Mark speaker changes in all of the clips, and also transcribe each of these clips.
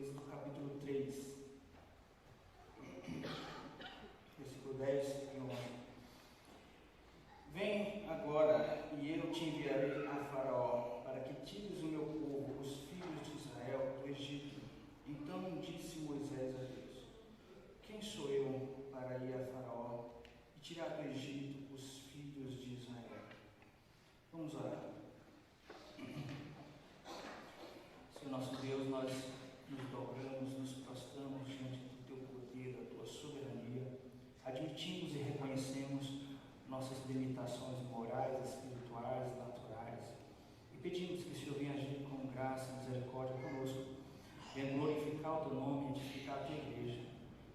Speaker 1: Êxodo capítulo 3, versículo 10 e 11. Vem agora, e eu te enviarei a Faraó, para que tires o meu povo, os filhos de Israel, do Egito. Então disse Moisés a Deus: quem sou eu para ir a Faraó e tirar do Egito os filhos de Israel? Vamos orar. Senhor nosso Deus, nós nos dobramos, nos prostramos diante do Teu poder, da Tua soberania, admitimos e reconhecemos nossas limitações morais, espirituais, naturais, e pedimos que o Senhor venha agir com graça e misericórdia conosco, venha glorificar o Teu nome, edificar a Tua igreja,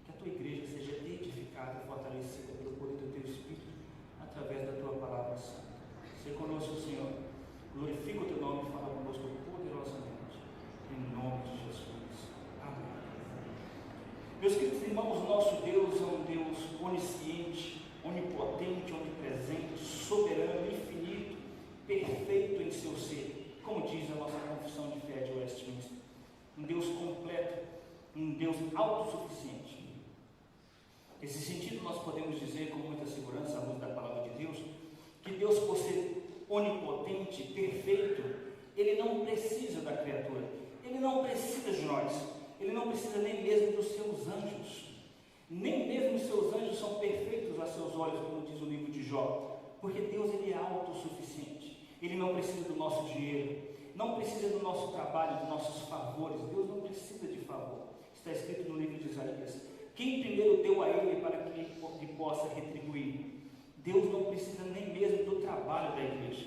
Speaker 1: que a Tua igreja seja edificada e fortalecida pelo poder do Teu Espírito, através da Tua palavra santa. Seja conosco, Senhor, glorifica o Teu nome e fala conosco poderosamente, em nome de Jesus. Amém. Meus queridos irmãos, nosso Deus é um Deus onisciente, onipotente, onipresente, soberano, infinito, perfeito em seu ser, como diz a nossa confissão de fé de Westminster. Um Deus completo, um Deus autossuficiente. Nesse sentido, nós podemos dizer com muita segurança, à luz da palavra de Deus, que Deus, por ser onipotente, perfeito, Ele não precisa da criatura, Ele não precisa de nós, Ele não precisa nem mesmo dos seus anjos. Nem mesmo os seus anjos são perfeitos a seus olhos, como diz o livro de Jó, porque Deus, Ele é autossuficiente. Ele não precisa do nosso dinheiro, não precisa do nosso trabalho, dos nossos favores. Deus não precisa de favor. Está escrito no livro de Isaías: quem primeiro deu a Ele para que Ele possa retribuir? Deus não precisa nem mesmo do trabalho da igreja.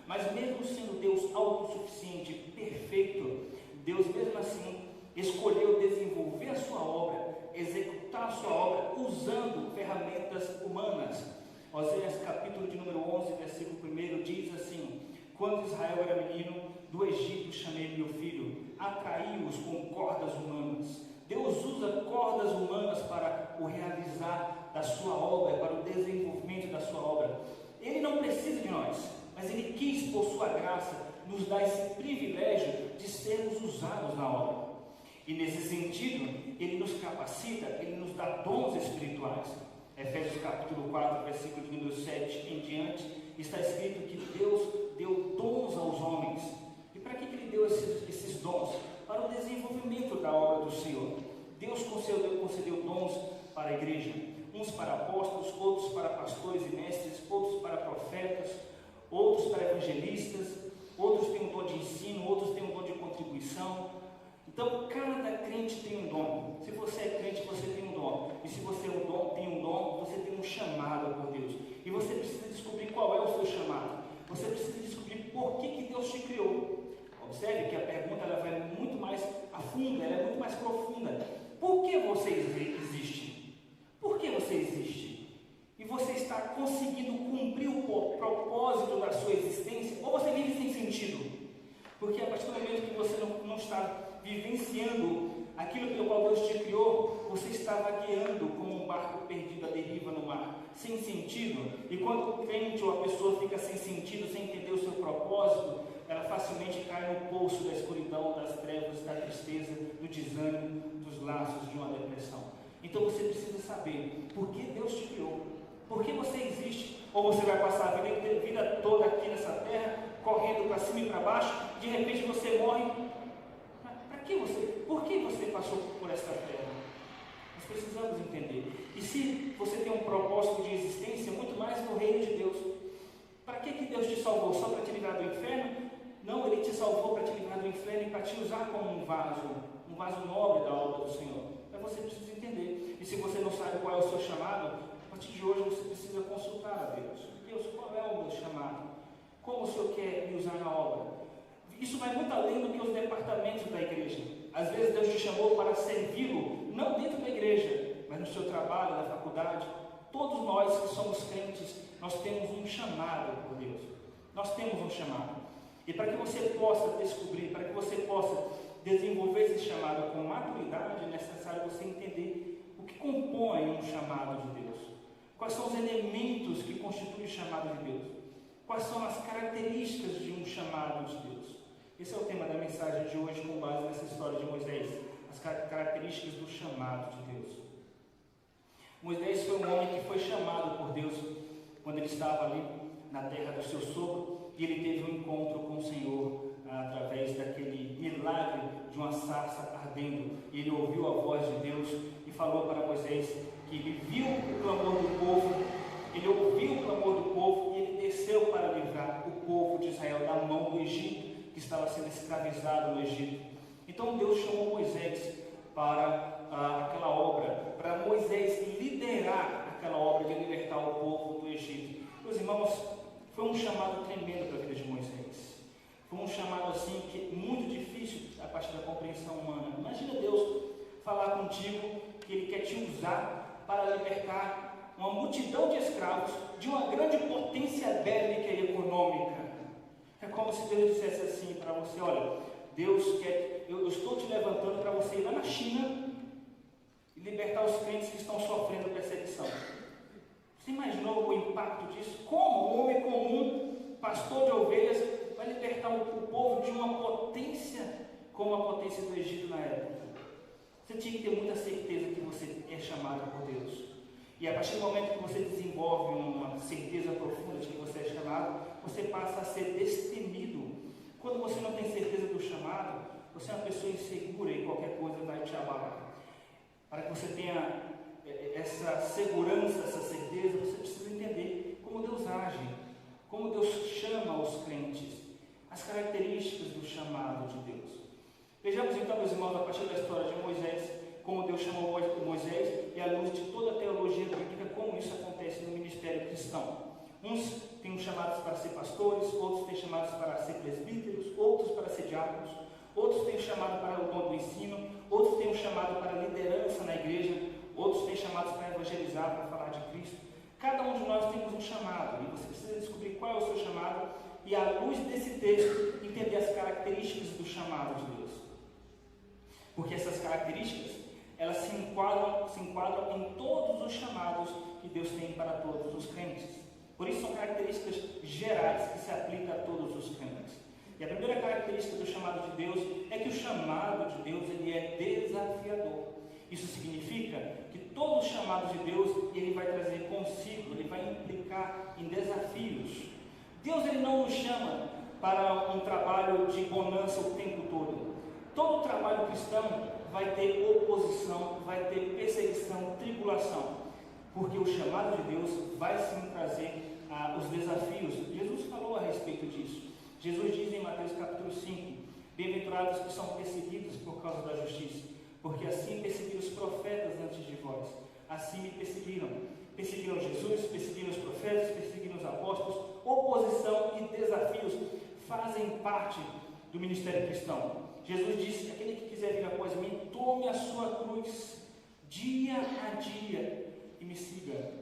Speaker 1: Mas mesmo sendo Deus autossuficiente, perfeito, Deus mesmo assim escolheu desenvolver a sua obra, executar a sua obra usando ferramentas humanas. Oséias capítulo de número 11, versículo 1 diz assim: quando Israel era menino, do Egito chamei meu filho, atraí-os com cordas humanas. Deus usa cordas humanas para o realizar da sua obra, para o desenvolvimento da sua obra. Ele não precisa de nós, mas Ele quis, por sua graça, nos dar esse privilégio de sermos usados na obra. E nesse sentido, Ele nos capacita, Ele nos dá dons espirituais. Efésios capítulo 4, versículo de número 7 em diante, está escrito que Deus deu dons aos homens. E para que Ele deu esses dons? Para o desenvolvimento da obra do Senhor. Deus concedeu dons para a igreja, uns para apóstolos, outros para pastores e mestres, outros para profetas, outros para evangelistas, outros têm um dom de ensino, outros têm um dom de contribuição. Então, cada crente tem um dom. Se você é crente, você tem um dom. E se você tem um dom, você tem um chamado por Deus. E você precisa descobrir qual é o seu chamado. Você precisa descobrir por que Deus te criou. Observe que a pergunta ela vai muito mais a fundo, ela é muito mais profunda. Por que você existe? Por que você existe? E você está conseguindo cumprir o propósito da sua existência? Ou você vive sem sentido? Porque a partir do momento que você não está vivenciando aquilo pelo qual Deus te criou, você está vagueando como um barco perdido à deriva no mar, sem sentido. E quando o crente ou a pessoa fica sem sentido, sem entender o seu propósito, ela facilmente cai no poço da escuridão, das trevas, da tristeza, do desânimo, dos laços de uma depressão. Então você precisa saber por que Deus te criou, por que você existe. Ou você vai passar a vida toda aqui nessa terra, correndo para cima e para baixo, de repente você morre. Por que você passou por esta terra? Nós precisamos entender. E se você tem um propósito de existência, muito mais no reino de Deus. Para que Deus te salvou? Só para te livrar do inferno? Não, Ele te salvou para te livrar do inferno e para te usar como um vaso nobre da obra do Senhor. Mas você precisa entender. E se você não sabe qual é o seu chamado, a partir de hoje você precisa consultar a Deus. Deus, qual é o meu chamado? Como o Senhor quer me usar na obra? Isso vai muito além do que os departamentos da igreja. Às vezes Deus te chamou para servi-lo, não dentro da igreja, mas no seu trabalho, na faculdade. Todos nós que somos crentes, nós temos um chamado por Deus. Nós temos um chamado. E para que você possa descobrir, para que você possa desenvolver esse chamado com maturidade, é necessário você entender o que compõe um chamado de Deus. Quais são os elementos que constituem o chamado de Deus? Quais são as características de um chamado de Deus? Esse é o tema da mensagem de hoje, com base nessa história de Moisés. As características características do chamado de Deus. Moisés foi um homem que foi chamado por Deus quando ele estava ali na terra do seu sogro, e ele teve um encontro com o Senhor através daquele milagre de uma sarça ardendo. E ele ouviu a voz de Deus e falou para Moisés que ele viu o clamor do povo, ele ouviu o clamor do povo e ele desceu para livrar o povo de Israel da mão do Egito, que estava sendo escravizado no Egito. Então Deus chamou Moisés para aquela obra, para Moisés liderar aquela obra de libertar o povo do Egito. Meus irmãos, foi um chamado tremendo para a vida de Moisés. Foi um chamado assim que é muito difícil a partir da compreensão humana. Imagina Deus falar contigo que Ele quer te usar para libertar uma multidão de escravos de uma grande potência bélica e econômica. É como se Deus dissesse assim para você: olha, Deus quer, eu estou te levantando para você ir lá na China e libertar os crentes que estão sofrendo perseguição. Você imaginou o impacto disso? Como um homem comum, pastor de ovelhas, vai libertar o povo de uma potência como a potência do Egito na época? Você tinha que ter muita certeza que você é chamado por Deus. E a partir do momento que você desenvolve uma certeza profunda de que você é chamado, você passa a ser destemido. Quando você não tem certeza do chamado, você é uma pessoa insegura e qualquer coisa vai te abalar. Para que você tenha essa segurança, essa certeza, você precisa entender como Deus age, como Deus chama os crentes, as características do chamado de Deus. Vejamos então, meus irmãos, a partir da história de Moisés, como Deus chamou Moisés e à luz de toda a teologia bíblica, como isso acontece no ministério cristão. Uns têm chamados para ser pastores, outros têm chamados para ser presbíteros, outros para ser diáconos, outros têm chamado para o dom do ensino, outros têm chamado para liderança na igreja, outros têm chamados para evangelizar, para falar de Cristo. Cada um de nós temos um chamado, e você precisa descobrir qual é o seu chamado e, à luz desse texto, entender as características do chamado de Deus. Porque essas características, elas se enquadram em todos os chamados que Deus tem para todos os crentes. Por isso são características gerais que se aplicam a todos os crentes. E a primeira característica do chamado de Deus é que o chamado de Deus ele é desafiador. Isso significa que todo chamado de Deus ele vai trazer consigo, ele vai implicar em desafios. Deus ele não nos chama para um trabalho de bonança o tempo todo. Todo trabalho cristão vai ter oposição, vai ter perseguição, tribulação, porque o chamado de Deus vai sim trazer os desafios. Jesus falou a respeito disso. Jesus diz em Mateus capítulo 5: bem-aventurados que são perseguidos por causa da justiça, porque assim perseguiram os profetas antes de vós. Assim me perseguiram. Perseguiram Jesus, perseguiram os profetas, perseguiram os apóstolos. Oposição e desafios fazem parte do ministério cristão. Jesus disse: aquele que quiser vir após mim, tome a sua cruz dia a dia e me siga.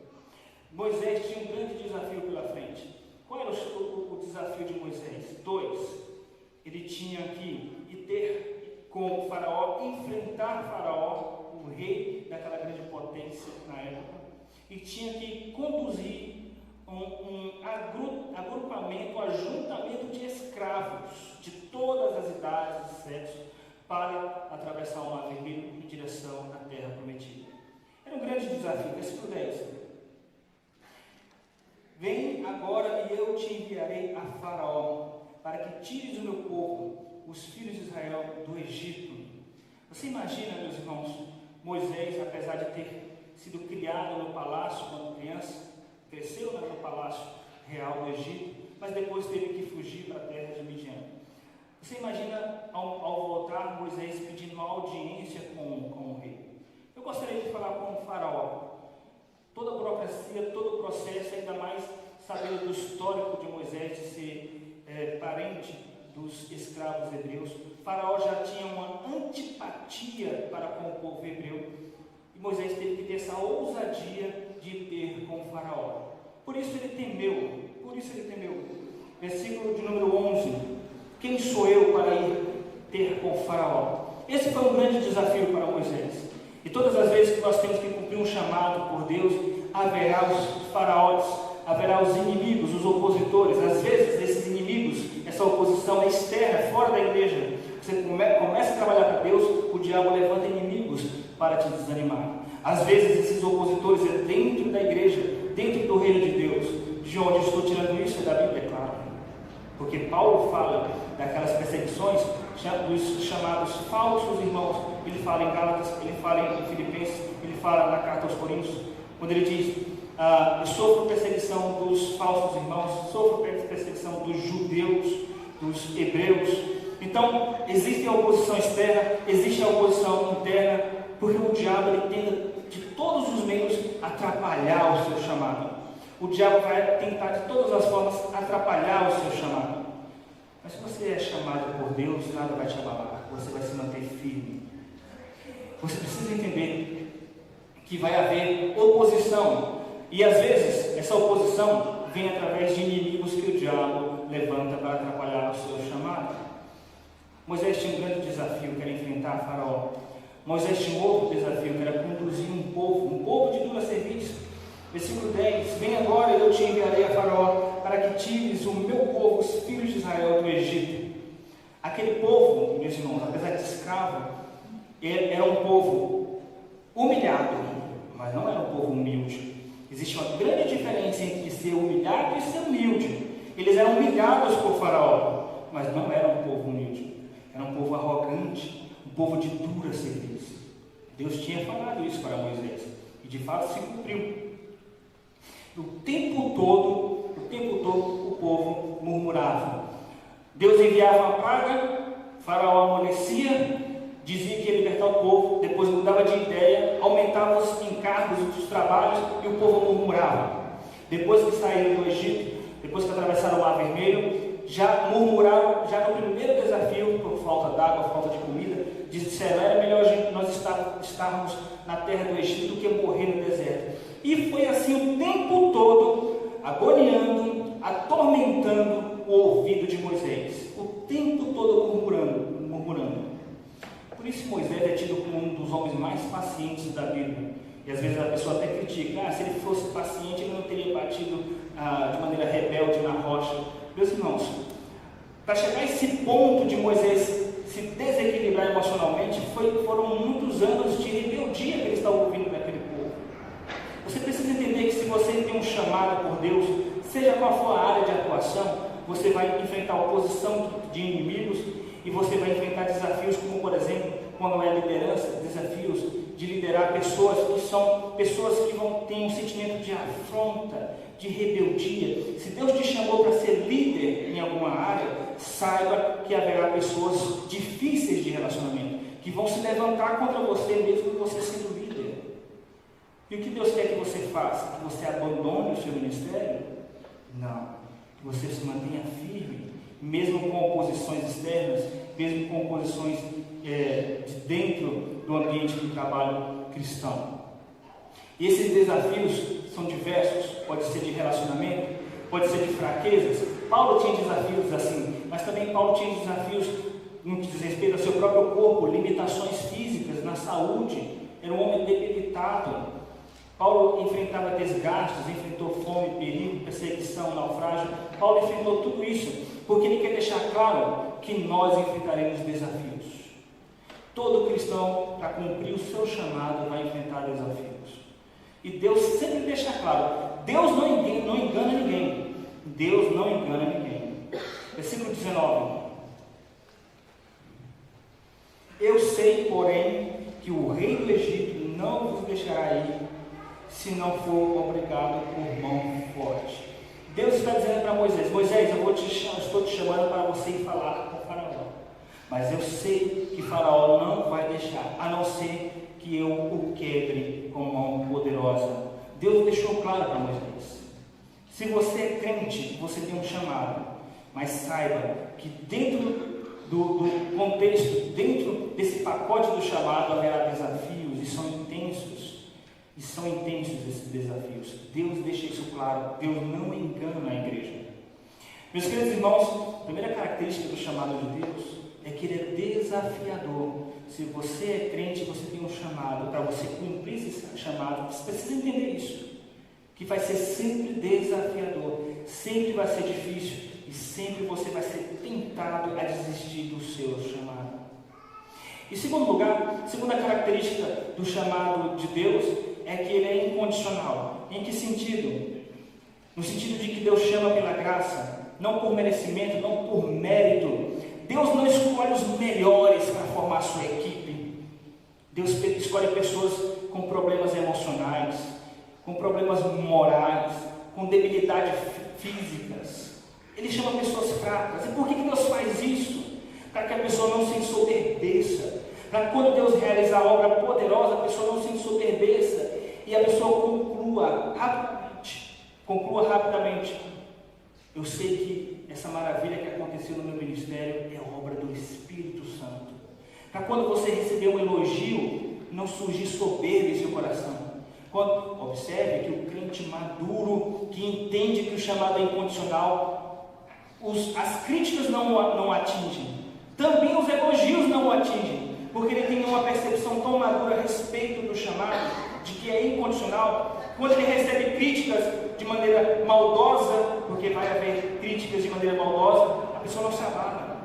Speaker 1: Moisés tinha um grande desafio pela frente. Qual era o desafio de Moisés? 2. Ele tinha que ir com o faraó, enfrentar Faraó, o rei daquela grande potência na época, e tinha que conduzir um agrupamento, ajuntamento de escravos de todas as idades e sexos para atravessar o Mar Vermelho em direção à terra prometida. Era um grande desafio. Versículo 10. Vem agora e eu te enviarei a Faraó, para que tires o meu povo, os filhos de Israel, do Egito. Você imagina, meus irmãos, Moisés, apesar de ter sido criado no palácio quando criança, cresceu no palácio real do Egito, mas depois teve que fugir para a terra de Midian. Você imagina, ao voltar, Moisés pedindo uma audiência com o rei. Eu gostaria de falar com o faraó. Toda a burocracia, todo o processo, ainda mais sabendo do histórico de Moisés de ser parente dos escravos hebreus. O faraó já tinha uma antipatia para com o povo hebreu. E Moisés teve que ter essa ousadia de ter com o faraó. Por isso ele temeu. Versículo de número 11. Quem sou eu para ir ter com o faraó? Esse foi um grande desafio para Moisés. E todas as vezes que nós temos que cumprir um chamado por Deus, haverá os faraós, haverá os inimigos, os opositores. Às vezes esses inimigos, essa oposição é externa, fora da igreja. Você começa a trabalhar para Deus, o diabo levanta inimigos para te desanimar. Às vezes esses opositores é dentro da igreja, dentro do reino de Deus. De onde eu estou tirando isso? É da Bíblia, é claro. Porque Paulo fala daquelas perseguições dos chamados falsos irmãos. Ele fala em Gálatas, ele fala em Filipenses, ele fala na carta aos Coríntios, quando ele diz: eu sofro perseguição dos falsos irmãos, sofro perseguição dos judeus, dos hebreus. Então, existe a oposição externa, existe a oposição interna, porque o diabo ele tenta de todos os meios atrapalhar o seu chamado. O diabo vai tentar de todas as formas atrapalhar o seu chamado. Mas se você é chamado por Deus, nada vai te abalar, você vai se manter firme. Você precisa entender que vai haver oposição, e às vezes essa oposição vem através de inimigos que o diabo levanta para atrapalhar o seu chamado. Moisés tinha um grande desafio, que era enfrentar Faraó. Moisés tinha um outro desafio, que era conduzir um povo de duras cerviz. Versículo 10: vem agora, eu te enviarei a Faraó, para que tires o meu povo, os filhos de Israel, do Egito. Aquele povo, meus irmãos, apesar de escravo, era um povo humilhado, mas não era um povo humilde. Existe uma grande diferença entre ser humilhado e ser humilde. Eles eram humilhados por Faraó, mas não eram um povo humilde. Era um povo arrogante, um povo de dura cerviz. Deus tinha falado isso para Moisés, e de fato se cumpriu. O tempo todo o povo murmurava. Deus enviava uma praga, Faraó amolecia, dizia que ia libertar o povo, depois mudava de ideia, aumentava os encargos dos trabalhos e o povo murmurava. Depois que saíram do Egito, depois que atravessaram o Mar Vermelho, já murmuraram, já no primeiro desafio, por falta d'água, falta de comida, disseram: era melhor nós estarmos na terra do Egito do que morrer no deserto. E foi assim o tempo todo, agoniando, atormentando o ouvido de Moisés, o tempo todo murmurando. Por isso Moisés é tido como um dos homens mais pacientes da Bíblia. E às vezes a pessoa até critica: se ele fosse paciente, ele não teria batido de maneira rebelde na rocha. Meus irmãos, para chegar a esse ponto de Moisés se desequilibrar emocionalmente, foram muitos anos de rebeldia que ele estava ouvindo daquele povo. Você precisa entender que se você tem um chamado por Deus, seja qual for a área de atuação, você vai enfrentar oposição de inimigos e você vai enfrentar desafios como, por exemplo, quando é liderança, desafios de liderar pessoas que são pessoas que têm um sentimento de afronta, de rebeldia. Se Deus te chamou para ser líder em alguma área, saiba que haverá pessoas difíceis de relacionamento, que vão se levantar contra você mesmo você sendo líder. E o que Deus quer que você faça? Que você abandone o seu ministério? Não. Que você se mantenha firme, mesmo com oposições externas, mesmo com oposições de dentro do ambiente do trabalho cristão. E esses desafios são diversos, pode ser de relacionamento, pode ser de fraquezas. Paulo tinha desafios assim, mas também Paulo tinha desafios no que diz respeito ao seu próprio corpo, limitações físicas, na saúde. Era um homem debilitado. Paulo enfrentava desgastes, enfrentou fome, perigo, perseguição, naufrágio. Paulo enfrentou tudo isso, porque ele quer deixar claro que nós enfrentaremos desafios. Todo cristão, para cumprir o seu chamado, vai enfrentar desafios. E Deus sempre deixa claro, Deus não engana ninguém. Deus não engana ninguém. Versículo 19. Eu sei, porém, que o rei do Egito não vos deixará ir, se não for obrigado por mão forte. Deus está dizendo para Moisés: Moisés, estou te chamando para você ir falar com o Faraó. Mas eu sei que Faraó não vai deixar, a não ser que eu o quebre com mão poderosa. Deus deixou claro para Moisés: se você é crente, você tem um chamado, mas saiba que dentro do contexto, dentro desse pacote do chamado, haverá desafios, e são intensos esses desafios. Deus deixa isso claro. Deus não engana a igreja. Meus queridos irmãos, a primeira característica do chamado de Deus é que ele é desafiador. Se você é crente, você tem um chamado. Para você cumprir esse chamado, você precisa entender isso, que vai ser sempre desafiador, sempre vai ser difícil, e sempre você vai ser tentado a desistir do seu chamado. Em segundo lugar, segunda característica do chamado de Deus é que ele é incondicional. Em que sentido? No sentido de que Deus chama pela graça, não por merecimento, não por mérito. Deus não escolhe os melhores para formar a sua equipe. Deus escolhe pessoas com problemas emocionais, com problemas morais, com debilidades físicas. Ele chama pessoas fracas. E por que Deus faz isso? Para que a pessoa não se ensoberbeça. Para quando Deus realizar a obra poderosa, a pessoa não se ensoberbeça e a pessoa conclua rapidamente. Eu sei que essa maravilha que aconteceu no meu ministério é obra do Espírito Santo. Para quando você receber um elogio, não surgir soberba em seu coração. Observe que o crente maduro, que entende que o chamado é incondicional, as críticas não o atingem. Também os elogios não o atingem. Porque ele tem uma percepção tão madura a respeito do chamado, de que é incondicional. Quando ele recebe críticas de maneira maldosa, porque vai haver críticas de maneira maldosa, a pessoa não se abala.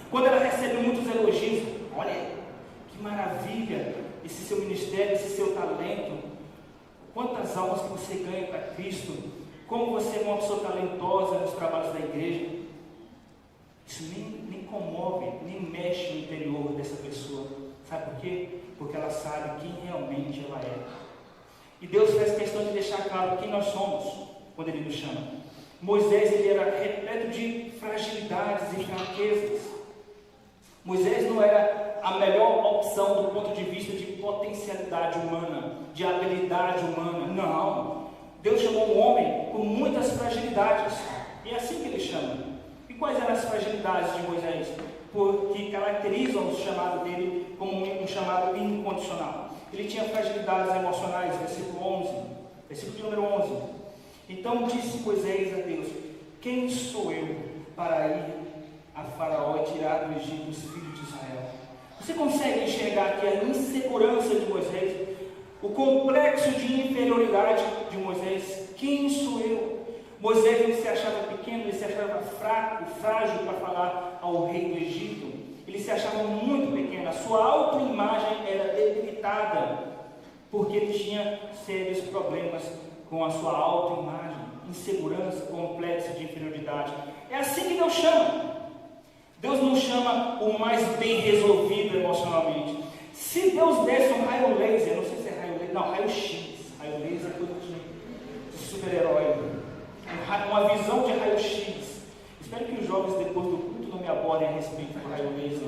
Speaker 1: Quando ela recebe muitos elogios, olha que maravilha esse seu ministério, esse seu talento, quantas almas que você ganha para Cristo, como você é uma pessoa talentosa nos trabalhos da igreja. Isso nem comove, nem mexe no interior dessa pessoa. Sabe por quê? Porque ela sabe quem realmente ela é. E Deus faz questão de deixar claro quem nós somos quando Ele nos chama. Moisés, ele era repleto de fragilidades e fraquezas. Moisés não era a melhor opção do ponto de vista de potencialidade humana, de habilidade humana. Não. Deus chamou um homem com muitas fragilidades. E é assim que Ele chama. E quais eram as fragilidades de Moisés? Que caracterizam o chamado dele como um chamado incondicional. Ele tinha fragilidades emocionais, versículo número 11. Então disse Moisés a Deus: quem sou eu para ir a Faraó e tirar do Egito os filhos de Israel? Você consegue enxergar aqui a insegurança de Moisés, o complexo de inferioridade de Moisés? Quem sou eu? Moisés, ele se achava pequeno, ele se achava fraco, frágil para falar ao rei do Egito. Ele se achava muito pequeno, a sua autoimagem era debilitada, porque ele tinha sérios problemas com a sua autoimagem, insegurança, complexo de inferioridade. É assim que Deus chama. Deus não chama o mais bem resolvido emocionalmente. Se Deus desse um raio laser, não sei se é raio laser, não, raio X, raio laser é coisa de super-herói, uma visão de raio-x. Espero que os jovens depois do culto não me abordem a respeito do raio laser.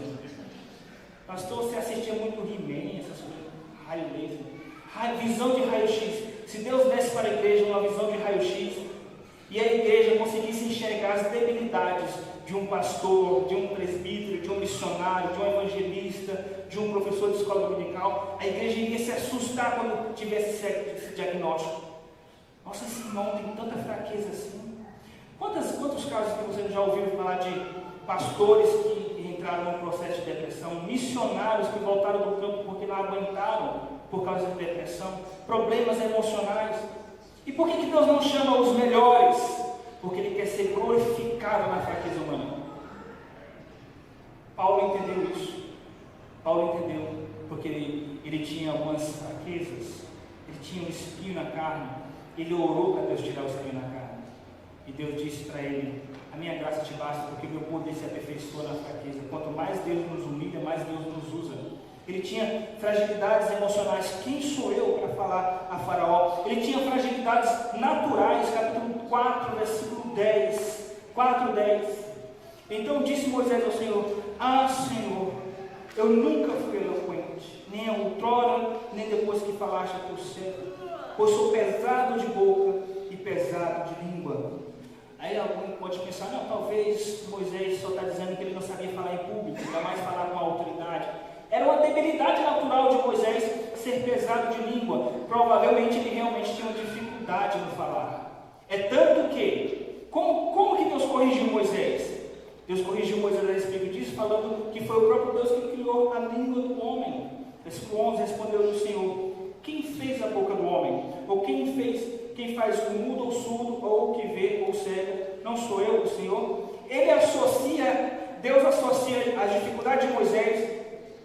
Speaker 1: Pastor, você assistia muito He-Man, essas coisas, raio laser, visão de raio-x. Se Deus desse para a igreja uma visão de raio-x e a igreja conseguisse enxergar as debilidades de um pastor, de um presbítero, de um missionário, de um evangelista, de um professor de escola dominical, a igreja iria se assustar quando tivesse esse diagnóstico. Nossa, esse irmão tem tanta fraqueza assim. Quantos casos que você já ouviu falar de pastores que entraram num processo de depressão, missionários que voltaram do campo porque não aguentaram por causa de depressão, problemas emocionais? E por que Deus não chama os melhores? Porque Ele quer ser glorificado na fraqueza humana. Paulo entendeu isso. Paulo entendeu porque ele tinha algumas fraquezas, ele tinha um espinho na carne. Ele orou para Deus tirar o espinho na carne. E Deus disse para ele: a minha graça te basta, porque meu poder se aperfeiçoa na fraqueza. Quanto mais Deus nos humilha, mais Deus nos usa. Ele tinha fragilidades emocionais. Quem sou eu para falar a Faraó? Ele tinha fragilidades naturais. Capítulo 4, versículo 10. 4:10. Então disse Moisés ao Senhor: ah, Senhor, eu nunca fui eloquente, nem outrora, nem depois que falaste a teu servo, pois sou pesado de boca e pesado de língua. Aí alguém pode pensar: não, talvez Moisés só está dizendo que ele não sabia falar em público, ainda mais falar com autoridade. Era uma debilidade natural de Moisés ser pesado de língua. Provavelmente ele realmente tinha uma dificuldade no falar. É tanto que, como que Deus corrigiu Moisés? Deus corrigiu Moisés a respeito disso, falando que foi o próprio Deus que criou a língua do homem. Versículo 11, respondeu o Senhor: quem fez a boca do homem? Ou quem faz o mudo ou surdo, ou o que vê ou cego? Não sou eu, o Senhor? Deus associa a dificuldade de Moisés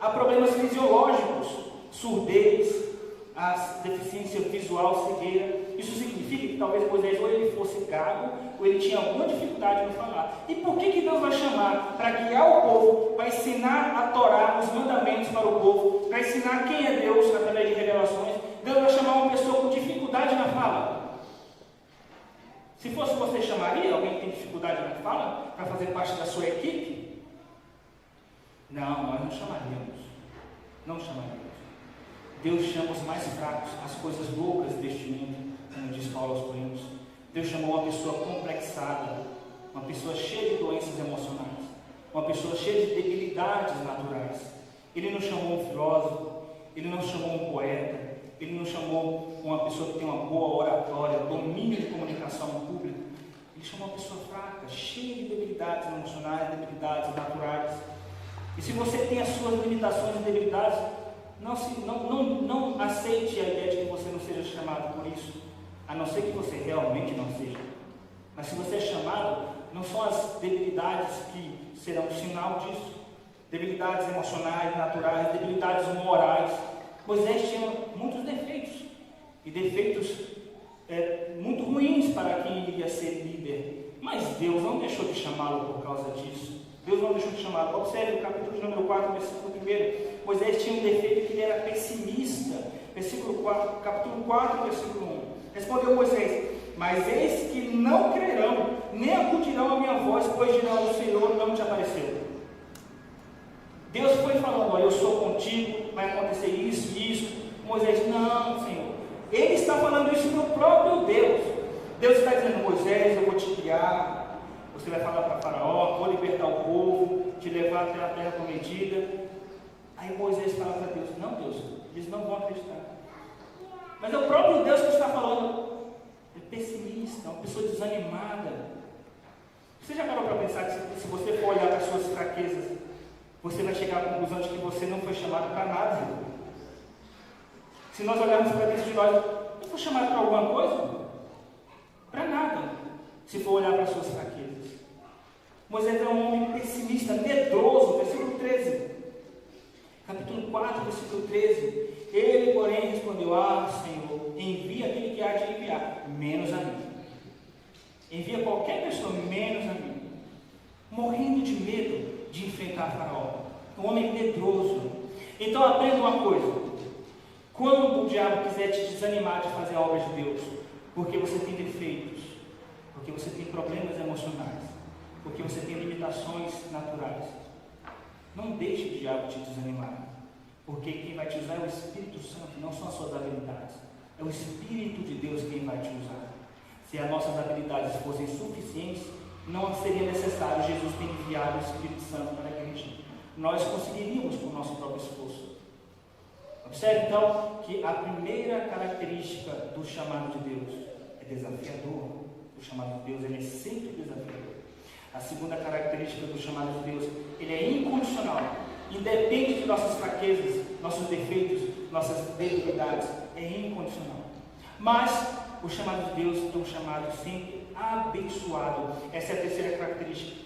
Speaker 1: Há problemas fisiológicos, surdez, a deficiência visual, cegueira. Isso significa que talvez Moisés ou ele fosse gago, ou ele tinha alguma dificuldade no falar. E por que Deus vai chamar? Para guiar o povo, para ensinar a Torá, os mandamentos para o povo, para ensinar quem é Deus através de revelações. Deus vai chamar uma pessoa com dificuldade na fala. Se fosse você, chamaria alguém que tem dificuldade na fala para fazer parte da sua equipe? Não, nós não chamaríamos. Não chamaríamos. Deus chama os mais fracos, as coisas loucas deste mundo, como diz Paulo aos Coríntios. Deus chamou uma pessoa complexada, uma pessoa cheia de doenças emocionais, uma pessoa cheia de debilidades naturais. Ele não chamou um filósofo, ele não chamou um poeta, ele não chamou uma pessoa que tem uma boa oratória, domínio de comunicação pública. Ele chamou uma pessoa fraca, cheia de debilidades emocionais, debilidades naturais. E se você tem as suas limitações e debilidades, não aceite a ideia de que você não seja chamado por isso, a não ser que você realmente não seja. Mas se você é chamado, não são as debilidades que serão sinal disso. Debilidades emocionais, naturais, debilidades morais. Moisés tinha muitos defeitos, e defeitos muito ruins para quem iria ser líder. Mas Deus não deixou de chamá-lo por causa disso. Deus não deixou de chamá-lo. Observe o capítulo de número 4, versículo 1. Moisés tinha um defeito que ele era pessimista. Capítulo 4, versículo 1. Respondeu Moisés: mas eis que não crerão, nem acudirão a minha voz, pois dirão: o Senhor não te apareceu. Deus foi falando: olha, eu sou contigo, vai acontecer isso e isso. Moisés: não, Senhor. Ele está falando isso para o próprio Deus. Deus está dizendo: Moisés, eu vou te guiar. Você vai falar para Faraó, vou libertar o povo, te levar até a terra prometida. Aí Moisés fala para Deus: não, Deus, eles não vão acreditar. Mas é o próprio Deus que está falando. É pessimista, uma pessoa desanimada. Você já parou para pensar que se você for olhar para as suas fraquezas, você vai chegar à conclusão de que você não foi chamado para nada? Se nós olharmos para dentro de nós, eu fui chamado para alguma coisa? Para nada, se for olhar para as suas fraquezas. Moisés é um homem pessimista, medroso, versículo 13. Capítulo 4, versículo 13. Ele, porém, respondeu: Senhor, envia aquele que há de enviar, menos a mim. Envia qualquer pessoa, menos a mim. Morrendo de medo de enfrentar Faraó. Um homem medroso. Então aprenda uma coisa: quando o diabo quiser te desanimar de fazer a obra de Deus, porque você tem defeitos, porque você tem problemas emocionais, porque você tem limitações naturais, não deixe o diabo te desanimar, porque quem vai te usar é o Espírito Santo, não são as suas habilidades. É o Espírito de Deus quem vai te usar. Se as nossas habilidades fossem suficientes, não seria necessário Jesus ter enviado o Espírito Santo para a igreja. Nós conseguiríamos com o nosso próprio esforço. Observe então que a primeira característica do chamado de Deus é desafiador. O chamado de Deus, ele é sempre desafiador. A segunda característica do chamado de Deus, ele é incondicional. Independe de nossas fraquezas, nossos defeitos, nossas debilidades, é incondicional. Mas o chamado de Deus é um chamado sempre abençoado. Essa é a terceira característica.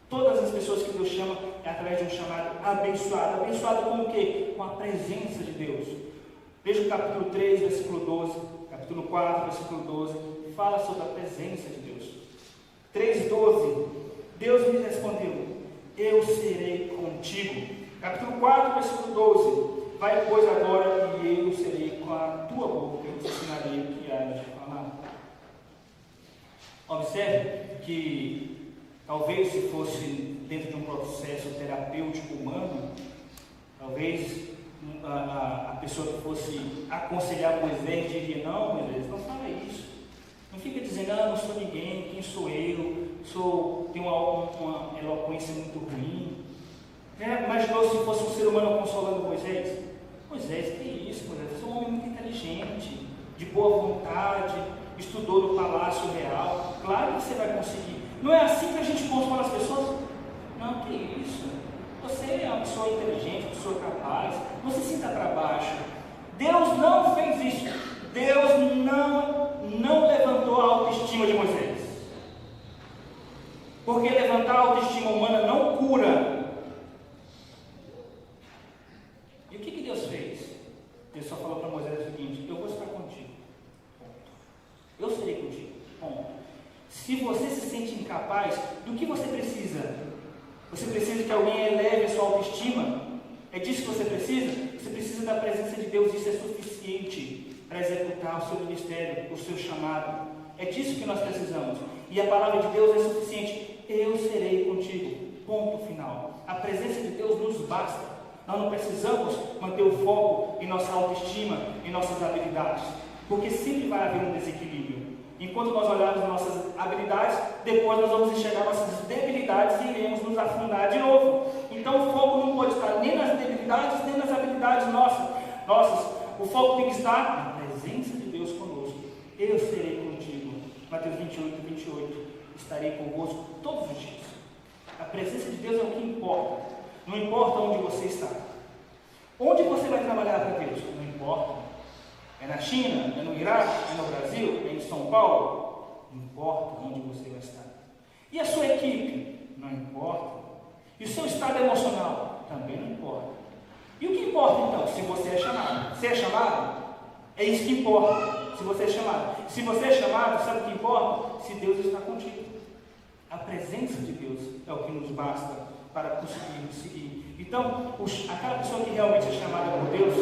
Speaker 1: Todas as pessoas que Deus chama é através de um chamado abençoado. Abençoado com o quê? Com a presença de Deus. Veja o capítulo 3, versículo 12, capítulo 4, versículo 12, fala sobre a presença de Deus. 3:12, Deus me respondeu: eu serei contigo. Capítulo 4, versículo 12, vai pois agora e eu serei com a tua boca, eu te ensinarei o que há de falar. Observe que talvez se fosse dentro de um processo terapêutico humano, talvez a pessoa que fosse aconselhar Moisés diria: não, Moisés, não fala isso. Não fica dizendo: não sou ninguém, quem sou eu? Tenho uma eloquência muito ruim. Imaginou se fosse um ser humano consolando Moisés? Moisés, que isso, Moisés? Você é um homem muito inteligente, de boa vontade, estudou no palácio real. Claro que você vai conseguir. Não é assim que a gente consola as pessoas? Não, que isso? Você é uma pessoa inteligente, uma pessoa capaz. Não se sinta para baixo. Deus não fez isso. Deus não levantou a autoestima de Moisés. Porque levantar a autoestima humana não cura. Ele só falou para Moisés o seguinte: eu vou estar contigo. Ponto. Eu serei contigo. Ponto. Se você se sente incapaz, do que você precisa? Você precisa que alguém eleve a sua autoestima? É disso que você precisa? Você precisa da presença de Deus. Isso é suficiente para executar o seu ministério, o seu chamado. É disso que nós precisamos. E a palavra de Deus é suficiente. Eu serei contigo. Ponto final. A presença de Deus nos basta. Nós não precisamos manter o foco em nossa autoestima, em nossas habilidades, porque sempre vai haver um desequilíbrio. Enquanto nós olharmos nossas habilidades, depois nós vamos enxergar nossas debilidades e iremos nos afundar de novo. Então o foco não pode estar nem nas debilidades, nem nas habilidades nossas. O foco tem que estar na presença de Deus conosco. Eu serei contigo. Mateus 28, 28. Estarei convosco todos os dias. A presença de Deus é o que importa. Não importa onde você está. Onde você vai trabalhar para Deus? Não importa. É na China? É no Iraque? É no Brasil? É em São Paulo? Não importa onde você vai estar. E a sua equipe? Não importa. E o seu estado emocional? Também não importa. E o que importa então? Se você é chamado. Se é chamado? É isso que importa. Se você é chamado. Se você é chamado, sabe o que importa? Se Deus está contigo. A presença de Deus é o que nos basta para conseguirmos seguir. Então, aquela pessoa que realmente é chamada por Deus,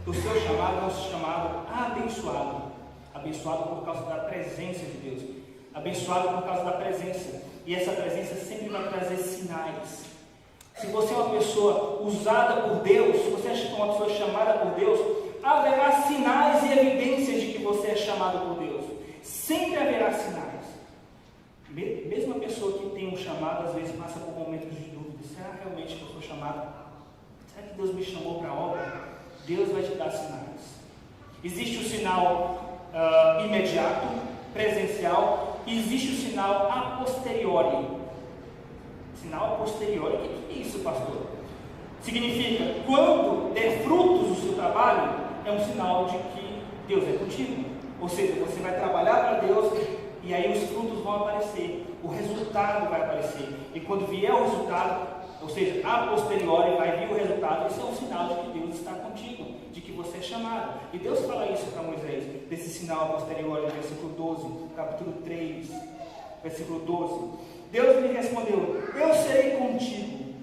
Speaker 1: o seu chamado é um chamado abençoado. Abençoado por causa da presença de Deus. Abençoado por causa da presença. E essa presença sempre vai trazer sinais. Se você é uma pessoa usada por Deus, se você é uma pessoa chamada por Deus, haverá sinais e evidências de que você é chamado por Deus. Sempre haverá sinais. Mesmo a pessoa que tem um chamado, às vezes passa por momentos de dúvida. Será realmente que eu sou chamado? Será que Deus me chamou para a obra? Deus vai te dar sinais. Existe o sinal imediato, presencial, e existe o sinal a posteriori. Sinal a posteriori, o que é isso, pastor? Significa, quando der frutos o seu trabalho, é um sinal de que Deus é contigo. Ou seja, você vai trabalhar para Deus e aí os frutos vão aparecer, o resultado vai aparecer. E quando vier o resultado, ou seja, a posteriori vai vir o resultado, isso é um sinal de que Deus está contigo, de que você é chamado. E Deus fala isso para Moisés, desse sinal a posteriori, versículo 12, capítulo 3, versículo 12. Deus lhe respondeu: eu serei contigo,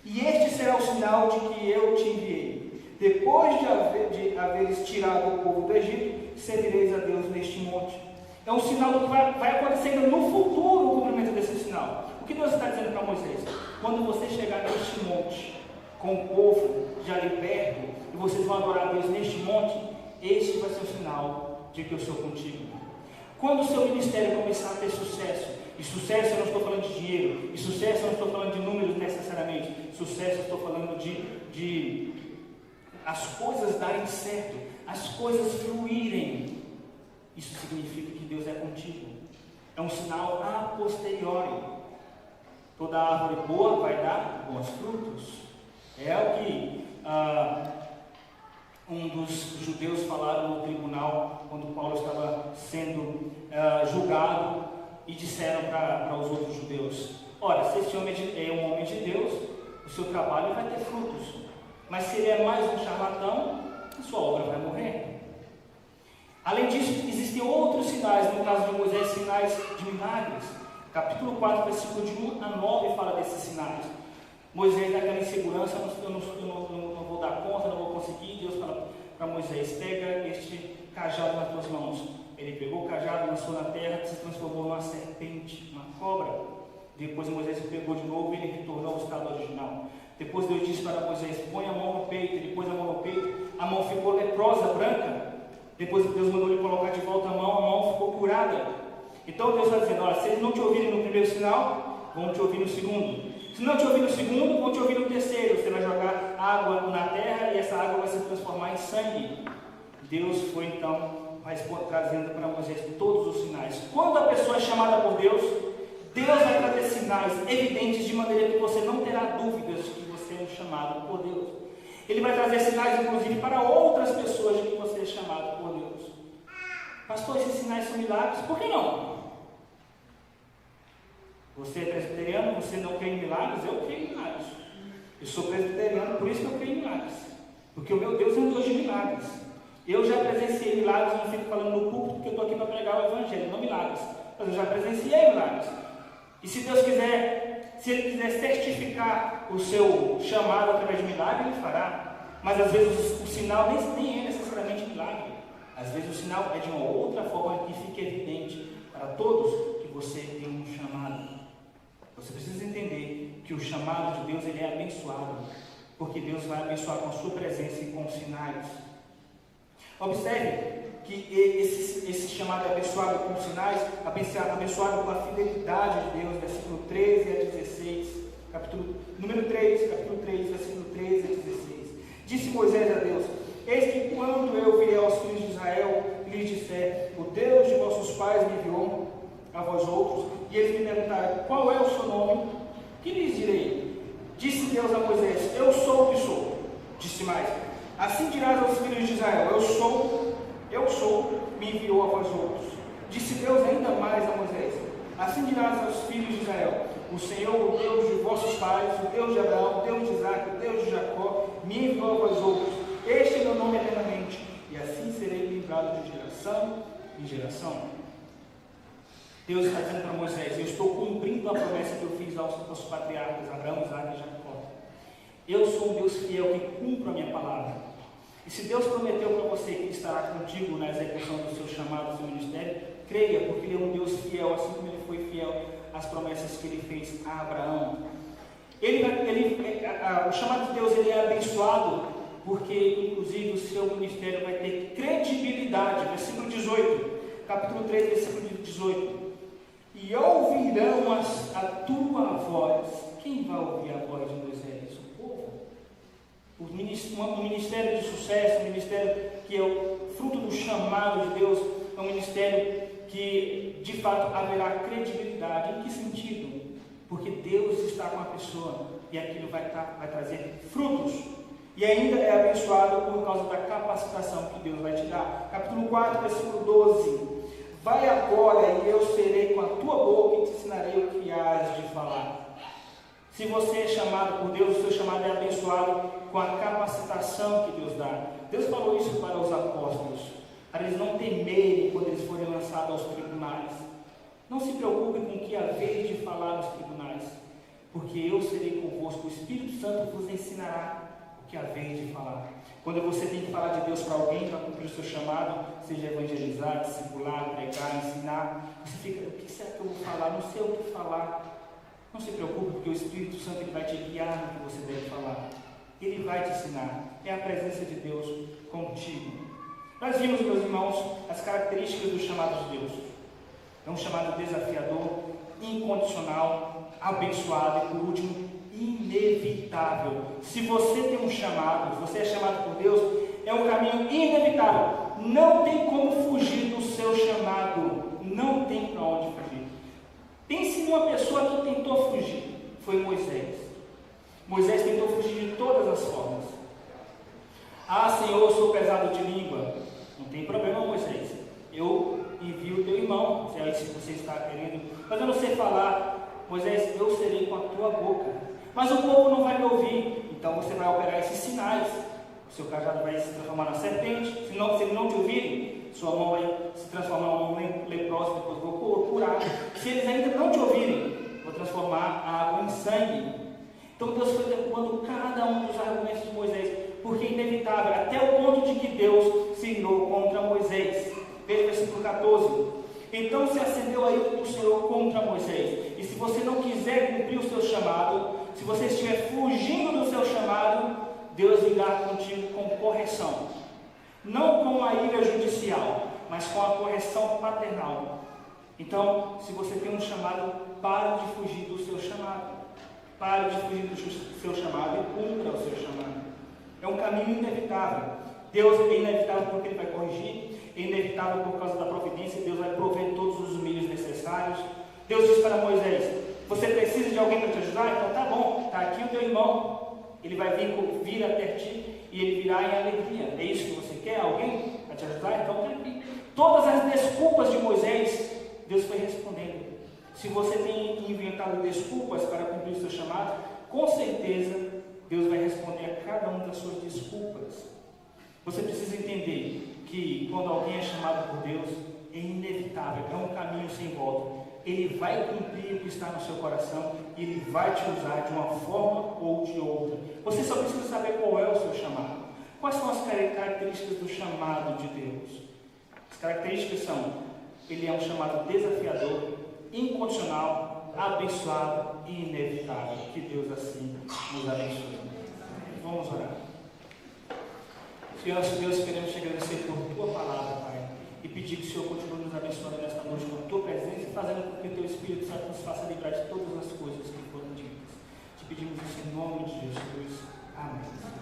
Speaker 1: e este será o sinal de que eu te enviei. Depois de haveres tirado o povo do Egito, servireis a Deus neste monte. É um sinal que vai acontecer no futuro, o cumprimento desse sinal. O que Deus está dizendo para Moisés? Quando você chegar neste monte, com o povo já ali perto, e vocês vão adorar a Deus neste monte, este vai ser o sinal de que eu sou contigo. Quando o seu ministério começar a ter sucesso, e sucesso eu não estou falando de dinheiro, e sucesso eu não estou falando de números necessariamente, sucesso eu estou falando de as coisas darem certo, as coisas fluírem. Isso significa que Deus é contigo. É um sinal a posteriori. Toda árvore boa vai dar bons frutos. É o que um dos judeus falaram no tribunal, quando Paulo estava sendo julgado, e disseram para os outros judeus: ora, se esse homem é um homem de Deus, o seu trabalho vai ter frutos. Mas se ele é mais um charlatão, a sua obra vai morrer. Além disso, existem outros sinais, no caso de Moisés, sinais de milagres. Capítulo 4, versículo de 1 a 9 fala desses sinais. Moisés, naquela insegurança, eu não vou dar conta, não vou conseguir. Deus fala para Moisés: pega este cajado nas tuas mãos. Ele pegou o cajado, lançou na terra, se transformou numa serpente, uma cobra. Depois Moisés pegou de novo e ele retornou ao estado original. Depois Deus disse para Moisés: põe a mão no peito. Ele pôs a mão no peito, a mão ficou leprosa, branca. Depois Deus mandou ele colocar de volta a mão ficou curada. Então Deus está dizendo: olha, se eles não te ouvirem no primeiro sinal, vão te ouvir no segundo. Se não te ouvir no segundo, vão te ouvir no terceiro. Você vai jogar água na terra e essa água vai se transformar em sangue. Deus foi então trazendo para Moisés todos os sinais. Quando a pessoa é chamada por Deus, Deus vai trazer sinais evidentes, de maneira que você não terá dúvidas de que você é um chamado por Deus. Ele vai trazer sinais, inclusive, para outras pessoas de que você é chamado por Deus. Pastor, esses sinais são milagres? Por que não? Você é presbiteriano, você não crê em milagres? Eu creio em milagres. Eu sou presbiteriano, por isso que eu creio em milagres. Porque o meu Deus é um Deus de milagres. Eu já presenciei milagres, não fico falando no púlpito porque eu estou aqui para pregar o Evangelho, não milagres. Mas eu já presenciei milagres. E se Deus quiser, se Ele quiser certificar o seu chamado através de milagre, Ele fará. Mas às vezes o sinal nem é necessariamente milagre. Às vezes o sinal é de uma outra forma que fica evidente para todos que você tem um chamado. Você precisa entender que o chamado de Deus ele é abençoado, porque Deus vai abençoar com a sua presença e com os sinais. Observe que esse chamado é abençoado com os sinais, abençoado com a fidelidade de Deus, versículo 13 a 16, número 3, capítulo 3, versículo 13 a 16. Disse Moisés a Deus: eis que quando eu vier aos filhos de Israel e lhes disser, o Deus de vossos pais me enviou a vós outros, e eles me perguntarem, qual é o seu nome? Que lhes direi? Disse Deus a Moisés: eu sou o que sou. Disse mais: assim dirás aos filhos de Israel, eu sou, me enviou a vós outros. Disse Deus ainda mais a Moisés: assim dirás aos filhos de Israel, o Senhor, o Deus de vossos pais, o Deus de Abraão, o Deus de Isaac, o Deus de Jacó, me enviou a vós outros. Este é meu nome eternamente, e assim serei lembrado de geração em geração. Deus está dizendo para Moisés: eu estou cumprindo a promessa que eu fiz aos patriarcas Abraão, Isaac e Jacó. Eu sou um Deus fiel que cumpro a minha palavra. E se Deus prometeu para você que Ele estará contigo na execução do seu chamado, do seu ministério, creia, porque Ele é um Deus fiel, assim como Ele foi fiel às promessas que Ele fez a Abraão. O chamado de Deus ele é abençoado, porque inclusive o seu ministério vai ter credibilidade. Versículo 18, capítulo 3, versículo 18. E ouvirão a tua voz. Quem vai ouvir a voz de Moisés? O povo. Um ministério de sucesso, um ministério que é o fruto do chamado de Deus, é um ministério que de fato haverá credibilidade. Em que sentido? Porque Deus está com a pessoa e aquilo vai trazer frutos. E ainda é abençoado por causa da capacitação que Deus vai te dar. Capítulo 4, versículo 12. Vai agora e eu serei com a tua boca e te ensinarei o que has de falar. Se você é chamado por Deus, o seu chamado é abençoado com a capacitação que Deus dá. Deus falou isso para os apóstolos, para eles não temerem quando eles forem lançados aos tribunais. Não se preocupe com o que haver de falar nos tribunais, porque eu serei convosco, o Espírito Santo vos ensinará o que haver de falar. Quando você tem que falar de Deus para alguém, para cumprir o seu chamado, seja evangelizar, discipular, pregar, ensinar, você fica: o que será que eu vou falar? Não sei o que falar. Não se preocupe, porque o Espírito Santo ele vai te guiar no que você deve falar. Ele vai te ensinar. É a presença de Deus contigo. Nós vimos, meus irmãos, as características do chamado de Deus. É um chamado desafiador, incondicional, abençoado e, por último, inevitável. Se você tem um chamado, se você é chamado por Deus, é um caminho inevitável. Não tem como fugir do seu chamado. Não tem para onde fugir. Pense numa pessoa que tentou fugir. Foi Moisés. Moisés tentou fugir de todas as formas. Ah, Senhor, eu sou pesado de língua. Não tem problema, Moisés. Eu envio o teu irmão, se é isso que você está querendo. Mas eu não sei falar. Moisés, eu serei com a tua boca. Mas o povo não vai me ouvir. Então você vai operar esses sinais. O seu cajado vai se transformar na serpente. Se ele não te ouvirem, sua mão vai se transformar em um leproso. Depois vou curar. Se eles ainda não te ouvirem, vou transformar a água em sangue. Então Deus foi derrubando cada um dos argumentos de Moisés, porque é inevitável, até o ponto de que Deus se irou contra Moisés. Veja o versículo 14. Então se acendeu a ira do Senhor contra Moisés. E se você não quiser cumprir o seu chamado, se você estiver fugindo do seu chamado, Deus virá contigo com correção. Não com a ira judicial, mas com a correção paternal. Então, se você tem um chamado, pare de fugir do seu chamado. Pare de fugir do seu chamado e cumpra o seu chamado. É um caminho inevitável. Deus é inevitável porque Ele vai corrigir, é inevitável por causa da providência, Deus vai prover todos os meios necessários. Deus disse para Moisés: você precisa de alguém para te ajudar? Então tá bom, está aqui o teu irmão, ele vai vir até ti e ele virá em alegria. É isso que você quer? Alguém para te ajudar? Então está aqui. Todas as desculpas de Moisés, Deus foi respondendo. Se você tem inventado desculpas para cumprir o seu chamado, com certeza Deus vai responder a cada uma das suas desculpas. Você precisa entender que quando alguém é chamado por Deus, é inevitável, é um caminho sem volta. Ele vai cumprir o que está no seu coração e Ele vai te usar de uma forma ou de outra. Você só precisa saber qual é o seu chamado. Quais são as características do chamado de Deus? As características são: Ele é um chamado desafiador, incondicional, abençoado e inevitável. Que Deus assim nos abençoe. Vamos orar. Senhor nosso Deus, queremos te agradecer por Tua palavra, Pai, e pedir que o Senhor continue nos abençoando nesta noite com a Tua presença e fazendo com que o Teu Espírito Santo nos faça livrar de todas as coisas que foram ditas. Te pedimos isso em nome de Jesus. Amém.